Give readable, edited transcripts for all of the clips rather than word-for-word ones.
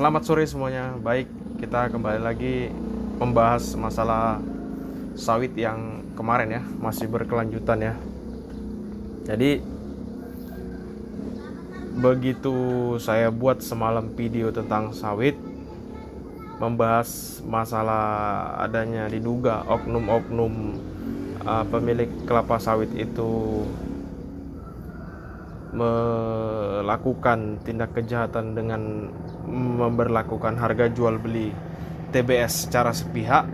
Selamat sore semuanya. Baik, kita kembali lagi membahas masalah sawit yang kemarin ya, masih berkelanjutan ya. Jadi begitu saya buat semalam video tentang sawit, membahas masalah adanya diduga oknum-oknum pemilik kelapa sawit itu melakukan tindak kejahatan dengan memberlakukan harga jual beli TBS secara sepihak.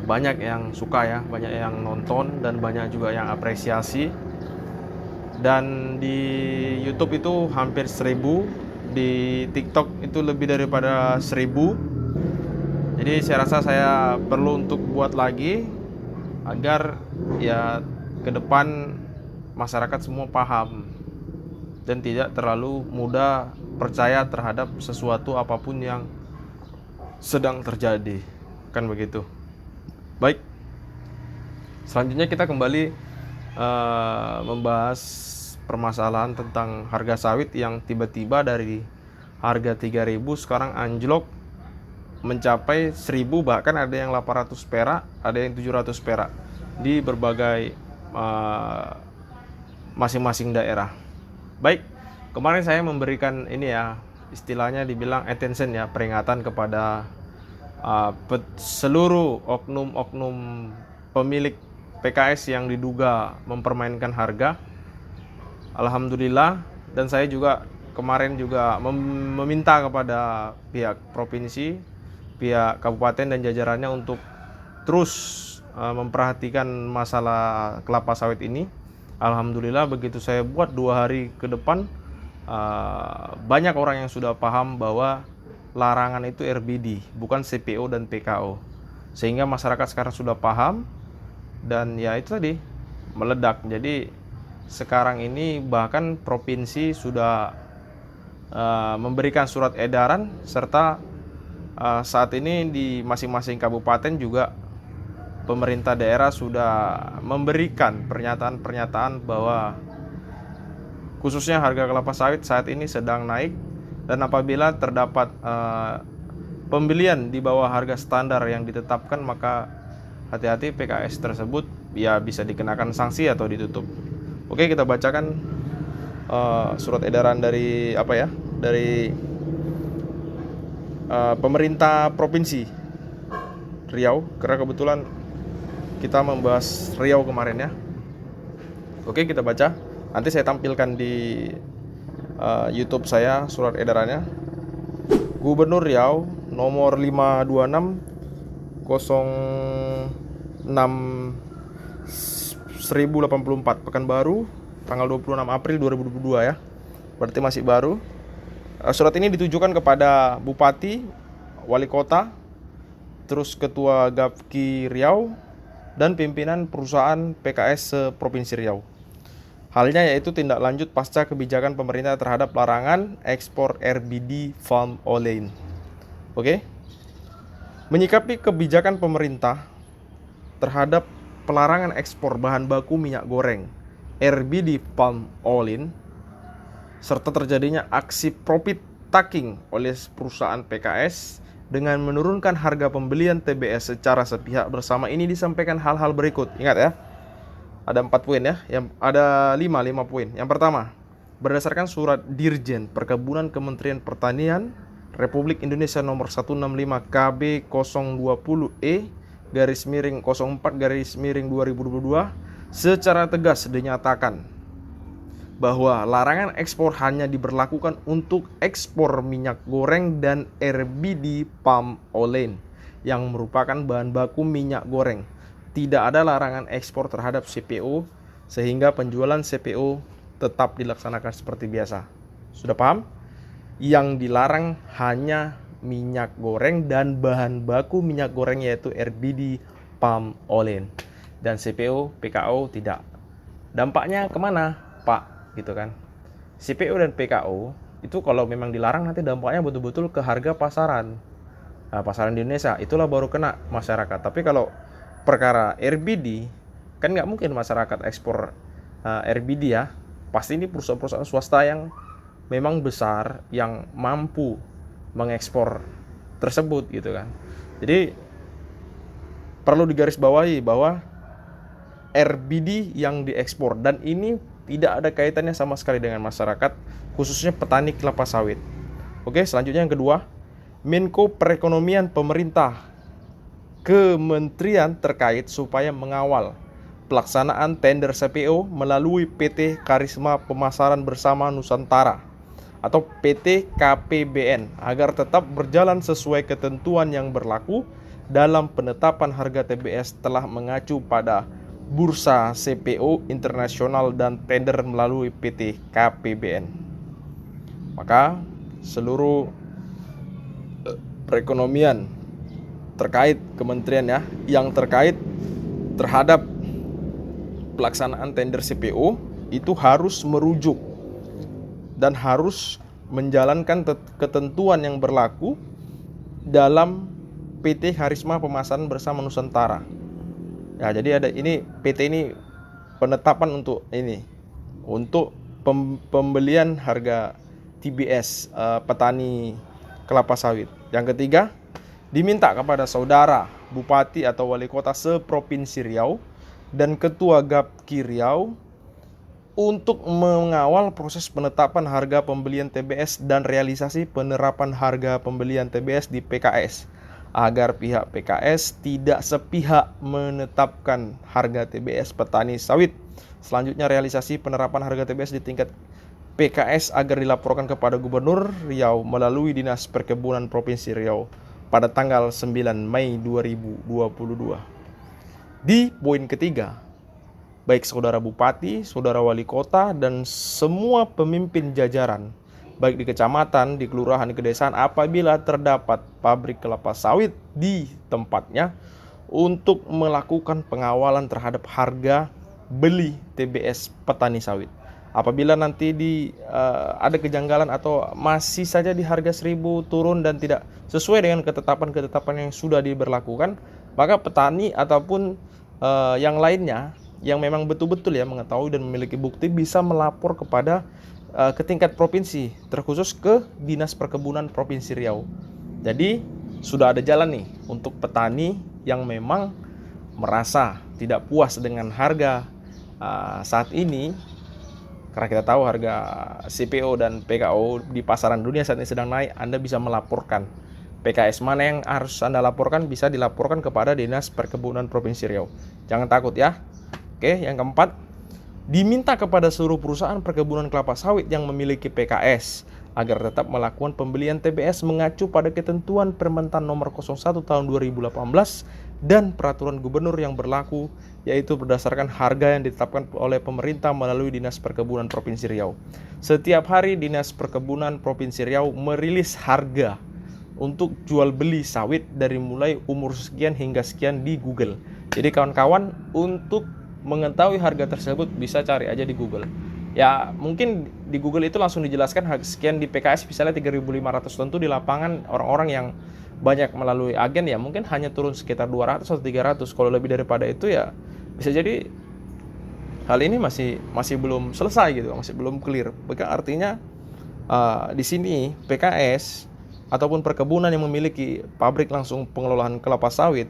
Banyak yang suka ya, banyak yang nonton dan banyak juga yang apresiasi. Dan di YouTube itu hampir 1000, di TikTok itu lebih daripada 1000. Jadi saya rasa saya perlu untuk buat lagi agar ya ke depan masyarakat semua paham dan tidak terlalu mudah percaya terhadap sesuatu apapun yang sedang terjadi, kan begitu. Baik, selanjutnya kita kembali membahas permasalahan tentang harga sawit yang tiba-tiba dari harga 3.000 sekarang anjlok mencapai 1.000, bahkan ada yang 800 perak, ada yang 700 perak di berbagai masing-masing daerah. Baik, kemarin saya memberikan ini ya, istilahnya dibilang attention ya, peringatan kepada seluruh oknum-oknum pemilik PKS yang diduga mempermainkan harga. Alhamdulillah, dan saya juga kemarin juga meminta kepada pihak provinsi, pihak kabupaten dan jajarannya untuk terus memperhatikan masalah kelapa sawit ini. Alhamdulillah, begitu saya buat 2 hari ke depan, banyak orang yang sudah paham bahwa larangan itu RBD, bukan CPO dan PKO. Sehingga masyarakat sekarang sudah paham, dan ya itu tadi, meledak. Jadi sekarang ini bahkan provinsi sudah memberikan surat edaran, serta saat ini di masing-masing kabupaten juga pemerintah daerah sudah memberikan pernyataan-pernyataan bahwa khususnya harga kelapa sawit saat ini sedang naik, dan apabila terdapat pembelian di bawah harga standar yang ditetapkan, maka hati-hati, PKS tersebut ya bisa dikenakan sanksi atau ditutup. Oke, kita bacakan surat edaran dari dari pemerintah provinsi Riau, karena kebetulan kita membahas Riau kemarin ya. Oke, kita baca. Nanti saya tampilkan di YouTube saya surat edarannya. Gubernur Riau nomor 526 06 1084 Pekanbaru, tanggal 26 April 2022 ya. Berarti masih baru. Surat ini ditujukan kepada Bupati, Wali Kota, terus Ketua Gapki Riau, dan pimpinan perusahaan PKS se-Provinsi Riau. Halnya yaitu tindak lanjut pasca kebijakan pemerintah terhadap larangan ekspor RBD palm oil. Oke. Menyikapi kebijakan pemerintah terhadap pelarangan ekspor bahan baku minyak goreng RBD palm oil, serta terjadinya aksi profit taking oleh perusahaan PKS dengan menurunkan harga pembelian TBS secara sepihak, bersama ini disampaikan hal-hal berikut. Ingat ya, ada 4 poin ya, yang ada 5 poin. Yang pertama, berdasarkan surat Dirjen Perkebunan Kementerian Pertanian Republik Indonesia nomor 165 KB 020E /04/2022, secara tegas dinyatakan bahwa larangan ekspor hanya diberlakukan untuk ekspor minyak goreng dan RBD palm oil yang merupakan bahan baku minyak goreng. Tidak ada larangan ekspor terhadap CPO, sehingga penjualan CPO tetap dilaksanakan seperti biasa. Sudah paham? Yang dilarang hanya minyak goreng dan bahan baku minyak goreng, yaitu RBD palm oil, dan CPO, PKO tidak. Dampaknya kemana, Pak? Gitu kan. CPO dan PKO itu kalau memang dilarang, nanti dampaknya betul-betul ke harga pasaran. Nah, pasaran di Indonesia itulah baru kena masyarakat. Tapi kalau perkara RBD, kan nggak mungkin masyarakat ekspor RBD ya. Pasti ini perusahaan-perusahaan swasta yang memang besar yang mampu mengekspor tersebut gitu kan. Jadi perlu digarisbawahi bahwa RBD yang diekspor, dan ini tidak ada kaitannya sama sekali dengan masyarakat, khususnya petani kelapa sawit. Oke, selanjutnya yang kedua, Menko Perekonomian pemerintah kementerian terkait supaya mengawal pelaksanaan tender CPO melalui PT Karisma Pemasaran Bersama Nusantara atau PT KPBN agar tetap berjalan sesuai ketentuan yang berlaku dalam penetapan harga TBS telah mengacu pada Bursa CPO internasional dan tender melalui PT KPBN. Maka seluruh perekonomian terkait kementerian ya yang terkait terhadap pelaksanaan tender CPO itu harus merujuk dan harus menjalankan ketentuan yang berlaku dalam PT Karisma Pemasaran Bersama Nusantara. Ya, jadi ada ini PT ini penetapan untuk ini untuk pembelian harga TBS petani kelapa sawit. Yang ketiga, diminta kepada saudara bupati atau wali kota seprovinsi Riau dan ketua Gapki Riau untuk mengawal proses penetapan harga pembelian TBS dan realisasi penerapan harga pembelian TBS di PKS agar pihak PKS tidak sepihak menetapkan harga TBS petani sawit. Selanjutnya, realisasi penerapan harga TBS di tingkat PKS agar dilaporkan kepada Gubernur Riau melalui Dinas Perkebunan Provinsi Riau pada tanggal 9 Mei 2022. Di poin ketiga, baik saudara bupati, saudara wali kota, dan semua pemimpin jajaran, baik di kecamatan, di kelurahan, di kedesaan, apabila terdapat pabrik kelapa sawit di tempatnya, untuk melakukan pengawalan terhadap harga beli TBS petani sawit. Apabila nanti ada kejanggalan atau masih saja di harga 1.000 turun dan tidak sesuai dengan ketetapan-ketetapan yang sudah diberlakukan, maka petani ataupun yang lainnya yang memang betul-betul ya mengetahui dan memiliki bukti bisa melapor kepada ke tingkat provinsi, terkhusus ke Dinas Perkebunan Provinsi Riau. Jadi sudah ada jalan nih untuk petani yang memang merasa tidak puas dengan harga saat ini, karena kita tahu harga CPO dan PKO di pasaran dunia saat ini sedang naik. Anda bisa melaporkan PKS mana yang harus Anda laporkan, bisa dilaporkan kepada Dinas Perkebunan Provinsi Riau. Jangan takut ya. Oke, yang keempat, diminta kepada seluruh perusahaan perkebunan kelapa sawit yang memiliki PKS agar tetap melakukan pembelian TBS mengacu pada ketentuan Permentan Nomor 01 Tahun 2018 dan peraturan gubernur yang berlaku, yaitu berdasarkan harga yang ditetapkan oleh pemerintah melalui Dinas Perkebunan Provinsi Riau. Setiap hari Dinas Perkebunan Provinsi Riau merilis harga untuk jual beli sawit dari mulai umur sekian hingga sekian di Google. Jadi kawan-kawan, untuk mengetahui harga tersebut bisa cari aja di Google. Ya, mungkin di Google itu langsung dijelaskan harga sekian di PKS misalnya 3.500, tentu di lapangan orang-orang yang banyak melalui agen ya mungkin hanya turun sekitar 200 atau 300. Kalau lebih daripada itu ya bisa jadi hal ini masih belum selesai gitu, masih belum clear. Maka artinya di sini PKS ataupun perkebunan yang memiliki pabrik langsung pengelolaan kelapa sawit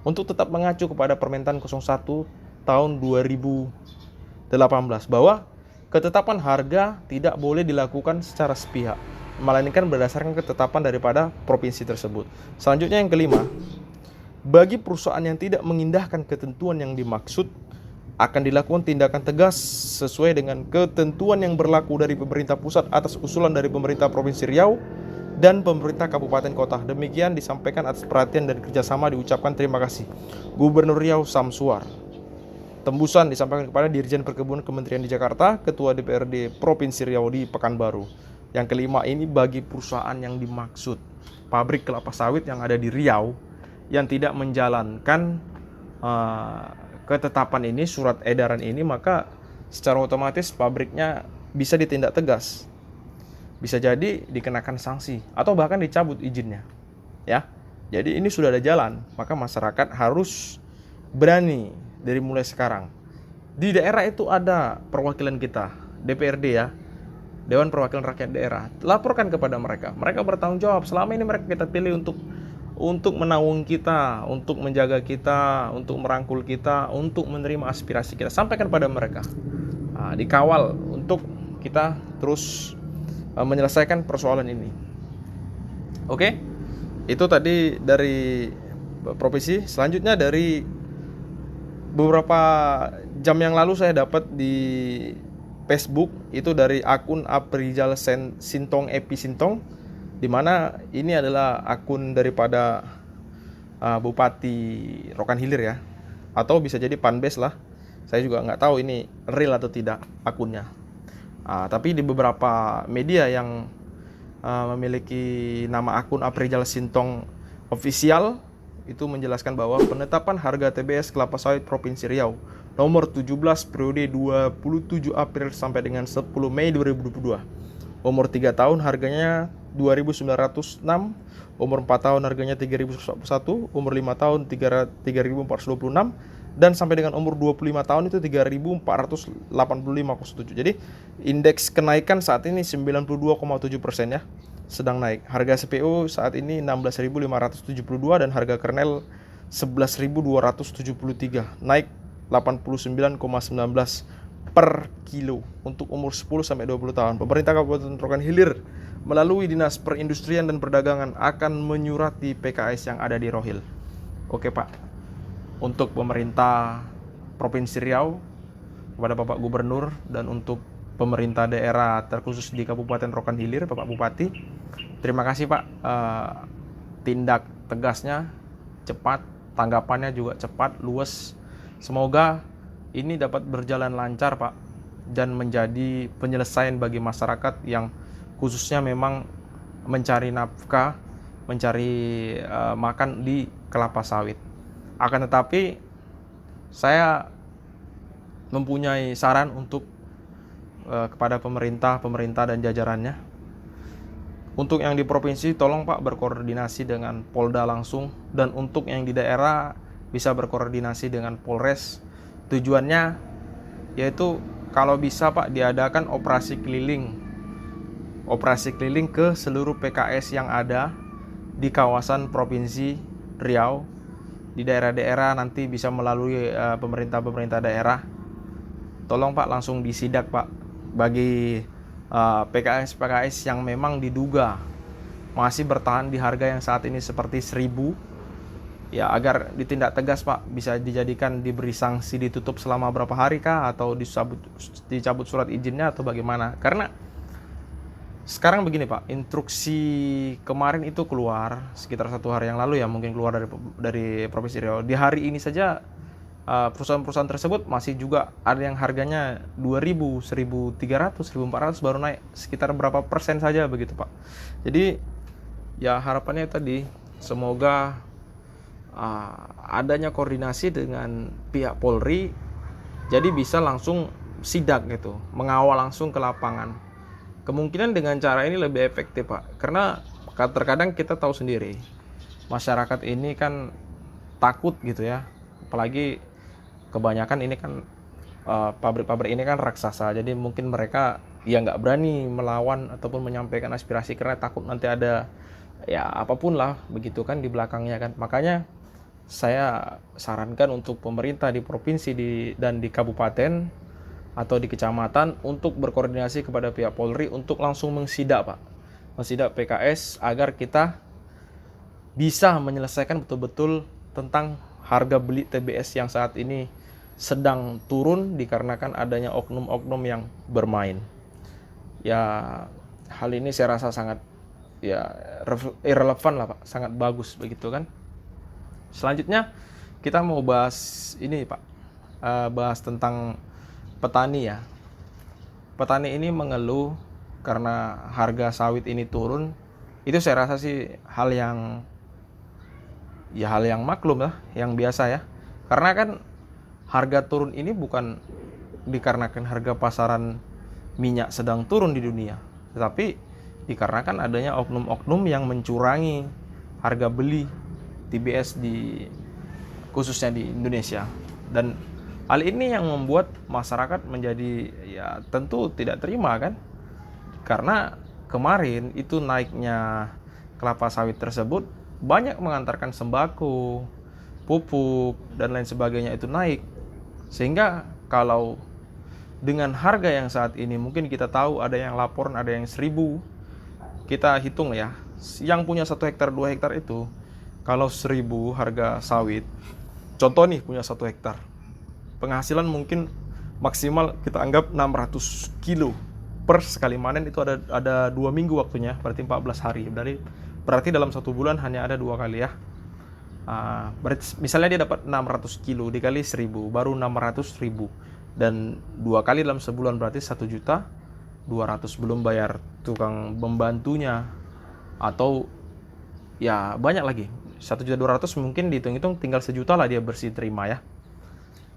untuk tetap mengacu kepada Permentan 01 tahun 2018 bahwa ketetapan harga tidak boleh dilakukan secara sepihak, melainkan berdasarkan ketetapan daripada provinsi tersebut. Selanjutnya yang kelima, bagi perusahaan yang tidak mengindahkan ketentuan yang dimaksud akan dilakukan tindakan tegas sesuai dengan ketentuan yang berlaku dari pemerintah pusat atas usulan dari pemerintah Provinsi Riau dan pemerintah kabupaten kota. Demikian disampaikan atas perhatian dan kerjasama, diucapkan terima kasih Gubernur Riau Samsuar. Tembusan disampaikan kepada Dirjen Perkebunan Kementerian di Jakarta, Ketua DPRD Provinsi Riau di Pekanbaru. Yang kelima ini bagi perusahaan yang dimaksud, pabrik kelapa sawit yang ada di Riau yang tidak menjalankan ketetapan ini, surat edaran ini, maka secara otomatis pabriknya bisa ditindak tegas. Bisa jadi dikenakan sanksi atau bahkan dicabut izinnya. Ya. Jadi ini sudah ada jalan, maka masyarakat harus berani dari mulai sekarang. Di daerah itu ada perwakilan kita, DPRD ya. Dewan Perwakilan Rakyat Daerah. Laporkan kepada mereka. Mereka bertanggung jawab. Selama ini mereka kita pilih untuk menaung kita, untuk menjaga kita, untuk merangkul kita, untuk menerima aspirasi kita. Sampaikan pada mereka. Dikawal untuk kita terus menyelesaikan persoalan ini. Oke? Itu tadi dari provinsi. Selanjutnya dari beberapa jam yang lalu saya dapat di Facebook itu dari akun Aprijal Sintong Epi Sintong, di mana ini adalah akun daripada Bupati Rokan Hilir ya, atau bisa jadi Panbes lah. Saya juga nggak tahu ini real atau tidak akunnya. Tapi di beberapa media yang memiliki nama akun Aprijal Sintong Official itu menjelaskan bahwa penetapan harga TBS kelapa sawit Provinsi Riau nomor 17 periode 27 April sampai dengan 10 Mei 2022. Umur 3 tahun harganya 2.906, umur 4 tahun harganya 3.001, umur 5 tahun 3.426, dan sampai dengan umur 25 tahun itu 3.485,07. Jadi indeks kenaikan saat ini 92,7% ya, sedang naik. Harga CPO saat ini 16.572 dan harga kernel 11.273, naik 89,19 per kilo untuk umur 10 sampai 20 tahun. Pemerintah Kabupaten Rokan Hilir melalui Dinas Perindustrian dan Perdagangan akan menyurati PKS yang ada di Rohil. Oke Pak, untuk pemerintah Provinsi Riau, kepada Bapak Gubernur, dan untuk pemerintah daerah terkhusus di Kabupaten Rokan Hilir, Bapak Bupati, terima kasih Pak. Tindak tegasnya cepat, tanggapannya juga cepat, luas. Semoga ini dapat berjalan lancar Pak, dan menjadi penyelesaian bagi masyarakat yang khususnya memang mencari nafkah, mencari makan di kelapa sawit. Akan tetapi saya mempunyai saran untuk kepada pemerintah dan jajarannya. Untuk yang di provinsi, tolong Pak berkoordinasi dengan Polda langsung, dan untuk yang di daerah bisa berkoordinasi dengan Polres. Tujuannya yaitu kalau bisa Pak diadakan operasi keliling ke seluruh PKS yang ada di kawasan Provinsi Riau. Di daerah-daerah nanti bisa melalui pemerintah daerah. Tolong Pak langsung disidak Pak bagi PKS yang memang diduga masih bertahan di harga yang saat ini seperti 1.000. Ya, agar ditindak tegas Pak, bisa dijadikan diberi sanksi, ditutup selama berapa hari kah, atau dicabut surat izinnya atau bagaimana. Karena sekarang begini Pak, instruksi kemarin itu keluar sekitar 1 hari yang lalu ya, mungkin keluar dari Provinsi Riau. Di hari ini saja perusahaan-perusahaan tersebut masih juga ada yang harganya 2.000, 1.300, 1.400 baru naik sekitar berapa persen saja begitu Pak. Jadi ya harapannya tadi semoga adanya koordinasi dengan pihak Polri, jadi bisa langsung sidak gitu, mengawal langsung ke lapangan. Kemungkinan dengan cara ini lebih efektif Pak, karena terkadang kita tahu sendiri masyarakat ini kan takut gitu ya, apalagi kebanyakan ini kan pabrik-pabrik ini kan raksasa, jadi mungkin mereka ya nggak berani melawan ataupun menyampaikan aspirasi karena takut nanti ada ya apapun lah begitu kan di belakangnya kan. Makanya saya sarankan untuk pemerintah di provinsi dan di kabupaten atau di kecamatan untuk berkoordinasi kepada pihak Polri untuk langsung mensidak Pak, mensidak PKS agar kita bisa menyelesaikan betul-betul tentang harga beli TBS yang saat ini sedang turun dikarenakan adanya oknum-oknum yang bermain. Ya hal ini saya rasa sangat ya irrelevan lah Pak, sangat bagus begitu kan. Selanjutnya kita mau bahas ini Pak, bahas tentang petani ya. Petani ini mengeluh karena harga sawit ini turun. Itu saya rasa sih hal yang maklum lah, yang biasa ya. Karena kan harga turun ini bukan dikarenakan harga pasaran minyak sedang turun di dunia, tetapi dikarenakan adanya oknum-oknum yang mencurangi harga beli TBS khususnya di Indonesia. Dan hal ini yang membuat masyarakat menjadi ya tentu tidak terima kan, Karena kemarin itu naiknya kelapa sawit tersebut banyak mengantarkan sembako, pupuk, dan lain sebagainya itu naik. Sehingga kalau dengan harga yang saat ini mungkin kita tahu ada yang laporan ada yang 1.000, kita hitung ya, yang punya 1 hektar 2 hektar itu kalau 1.000 harga sawit, contoh nih punya 1 hektar, penghasilan mungkin maksimal kita anggap 600 kilo per sekali panen. Itu ada 2 minggu waktunya, berarti 14 hari, berarti dalam 1 bulan hanya ada 2 kali ya. Berarti misalnya dia dapat 600 kilo dikali 1.000 baru 600.000, dan 2 kali dalam sebulan berarti 1.200.000, belum bayar tukang membantunya, atau ya banyak lagi. 1.200.000 mungkin dihitung-hitung tinggal 1 juta lah dia bersih terima ya,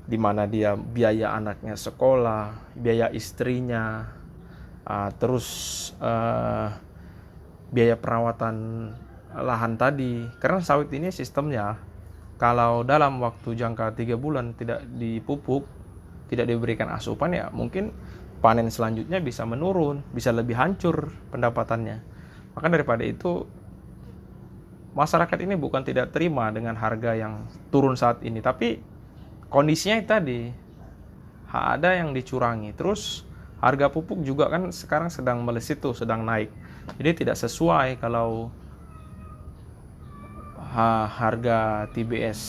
dimana dia biaya anaknya sekolah, biaya istrinya, terus biaya perawatan lahan tadi. Karena sawit ini sistemnya kalau dalam waktu jangka 3 bulan tidak dipupuk, tidak diberikan asupan, ya mungkin panen selanjutnya bisa menurun, bisa lebih hancur pendapatannya. Maka daripada itu, masyarakat ini bukan tidak terima dengan harga yang turun saat ini, tapi kondisinya tadi ada yang dicurangi. Terus harga pupuk juga kan sekarang sedang melesit tuh, sedang naik. Jadi tidak sesuai kalau harga TBS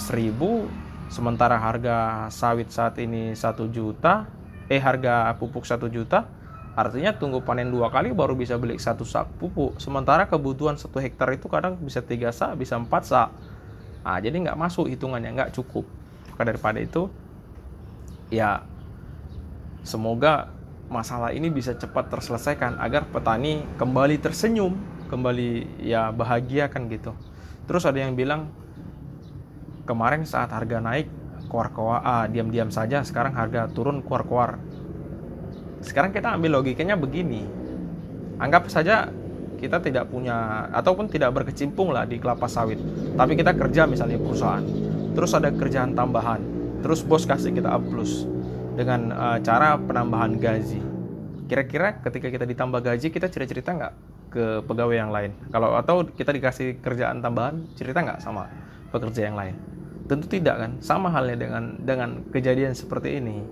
1.000 sementara harga sawit saat ini 1 juta, harga pupuk 1 juta, artinya tunggu panen 2 kali baru bisa beli 1 sak pupuk. Sementara kebutuhan 1 hektar itu kadang bisa 3 sak, bisa 4 sak. Jadi nggak masuk hitungannya, nggak cukup. Maka daripada itu, ya semoga masalah ini bisa cepat terselesaikan agar petani kembali tersenyum, kembali ya bahagia kan gitu. Terus ada yang bilang, kemarin saat harga naik diam-diam saja, sekarang harga turun kuar-kuar. Sekarang kita ambil logikanya begini, anggap saja kita tidak punya ataupun tidak berkecimpung lah di kelapa sawit, tapi kita kerja misalnya perusahaan, terus ada kerjaan tambahan, terus bos kasih kita A+ dengan cara penambahan gaji. Kira-kira ketika kita ditambah gaji, kita cerita nggak ke pegawai yang lain? Atau kita dikasih kerjaan tambahan, cerita nggak sama pekerja yang lain? Tentu tidak kan. Sama halnya dengan kejadian seperti ini.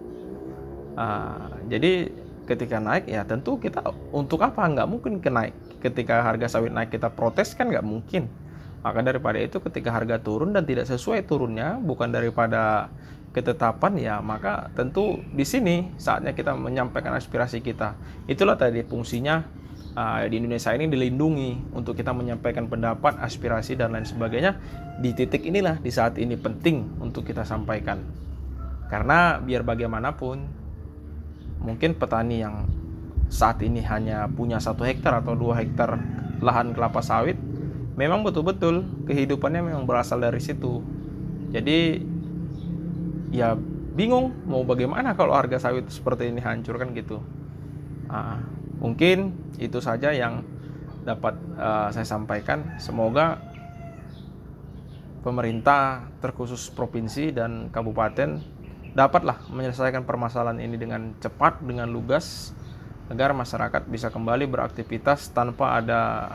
Jadi ketika naik ya tentu kita untuk apa? Nggak mungkin naik. Ketika harga sawit naik kita protes kan nggak mungkin. Maka daripada itu ketika harga turun dan tidak sesuai turunnya, bukan daripada ketetapan, ya maka tentu di sini saatnya kita menyampaikan aspirasi kita. Itulah tadi fungsinya di Indonesia ini dilindungi untuk kita menyampaikan pendapat, aspirasi dan lain sebagainya. Di titik inilah, di saat ini penting untuk kita sampaikan. Karena biar bagaimanapun, mungkin petani yang saat ini hanya punya 1 hektar atau 2 hektar lahan kelapa sawit, memang betul-betul kehidupannya memang berasal dari situ. Jadi ya bingung mau bagaimana kalau harga sawit seperti ini hancur kan gitu. Mungkin itu saja yang dapat saya sampaikan. Semoga pemerintah terkhusus provinsi dan kabupaten dapatlah menyelesaikan permasalahan ini dengan cepat, dengan lugas, agar masyarakat bisa kembali beraktivitas tanpa ada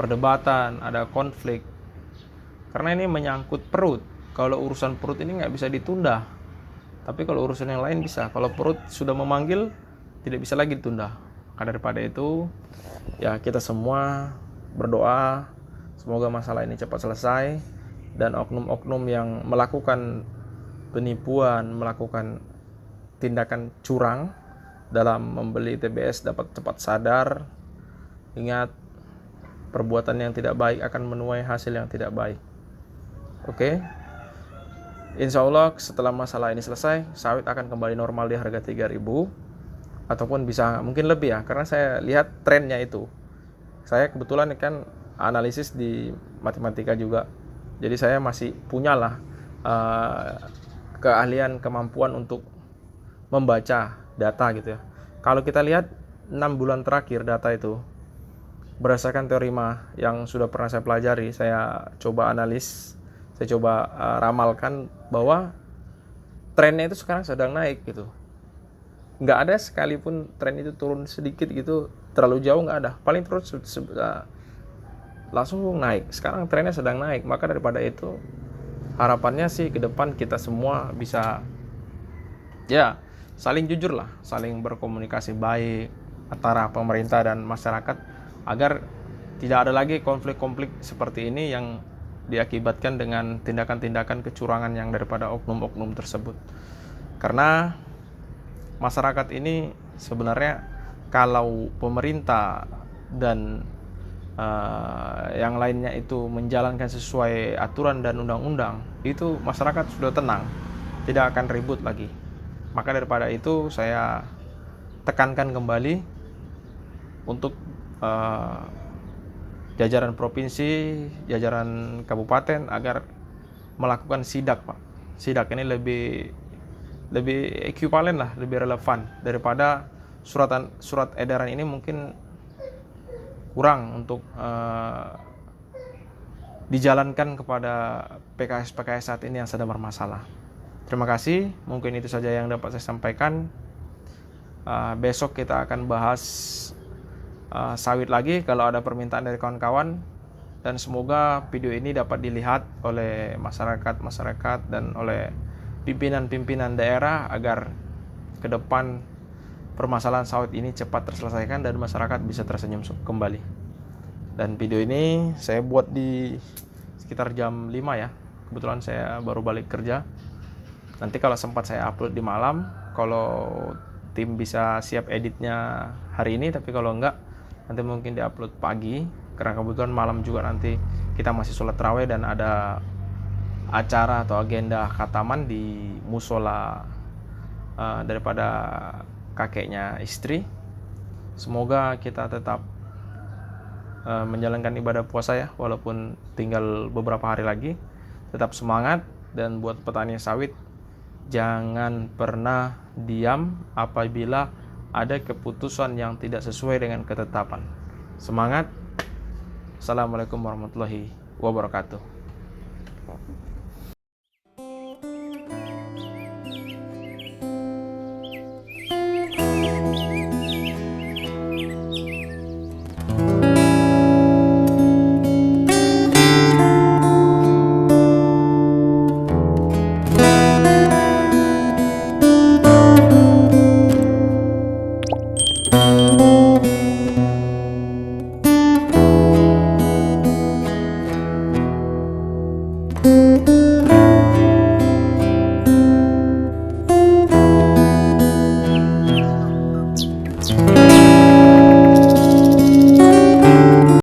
perdebatan, ada konflik. Karena ini menyangkut perut. Kalau urusan perut ini nggak bisa ditunda, tapi kalau urusan yang lain bisa. Kalau perut sudah memanggil, tidak bisa lagi ditunda. Maka daripada itu, ya kita semua berdoa semoga masalah ini cepat selesai, dan oknum-oknum yang melakukan penipuan, melakukan tindakan curang dalam membeli TBS dapat cepat sadar. Ingat, perbuatan yang tidak baik akan menuai hasil yang tidak baik. Oke. Insya Allah setelah masalah ini selesai, sawit akan kembali normal di harga 3.000 ataupun bisa mungkin lebih ya, karena saya lihat trennya itu. Saya kebetulan kan analisis di matematika juga, jadi saya masih punyalah keahlian, kemampuan untuk membaca data gitu ya. Kalau kita lihat 6 bulan terakhir data itu, berdasarkan teori yang sudah pernah saya pelajari, saya coba analis, saya coba ramalkan bahwa trennya itu sekarang sedang naik gitu. Nggak ada sekalipun tren itu turun sedikit gitu, terlalu jauh nggak ada, paling terus langsung naik. Sekarang trennya sedang naik, maka daripada itu harapannya sih ke depan kita semua bisa ya saling jujur lah, saling berkomunikasi baik antara pemerintah dan masyarakat, agar tidak ada lagi konflik-konflik seperti ini yang diakibatkan dengan tindakan-tindakan kecurangan yang daripada oknum-oknum tersebut. Karena masyarakat ini sebenarnya, kalau pemerintah dan yang lainnya itu menjalankan sesuai aturan dan undang-undang, itu masyarakat sudah tenang, tidak akan ribut lagi. Maka daripada itu saya tekankan kembali untuk jajaran provinsi, jajaran kabupaten agar melakukan sidak, Pak. Sidak ini lebih ekuivalen lah, lebih relevan daripada surat edaran ini mungkin kurang untuk dijalankan kepada PKS saat ini yang sedang bermasalah. Terima kasih, mungkin itu saja yang dapat saya sampaikan. Besok kita akan bahas sawit lagi kalau ada permintaan dari kawan-kawan, dan semoga video ini dapat dilihat oleh masyarakat dan oleh pimpinan-pimpinan daerah agar ke depan permasalahan sawit ini cepat terselesaikan dan masyarakat bisa tersenyum kembali. Dan video ini saya buat di sekitar jam 5 ya. Kebetulan saya baru balik kerja. Nanti kalau sempat saya upload di malam, kalau tim bisa siap editnya hari ini, tapi kalau enggak nanti mungkin diupload pagi, karena kebetulan malam juga nanti kita masih sholat tarawih dan ada acara atau agenda khataman di musola daripada kakeknya istri. Semoga kita tetap menjalankan ibadah puasa ya, walaupun tinggal beberapa hari lagi. Tetap semangat, dan buat petani sawit, jangan pernah diam apabila ada keputusan yang tidak sesuai dengan ketetapan. Semangat. Assalamualaikum warahmatullahi wabarakatuh.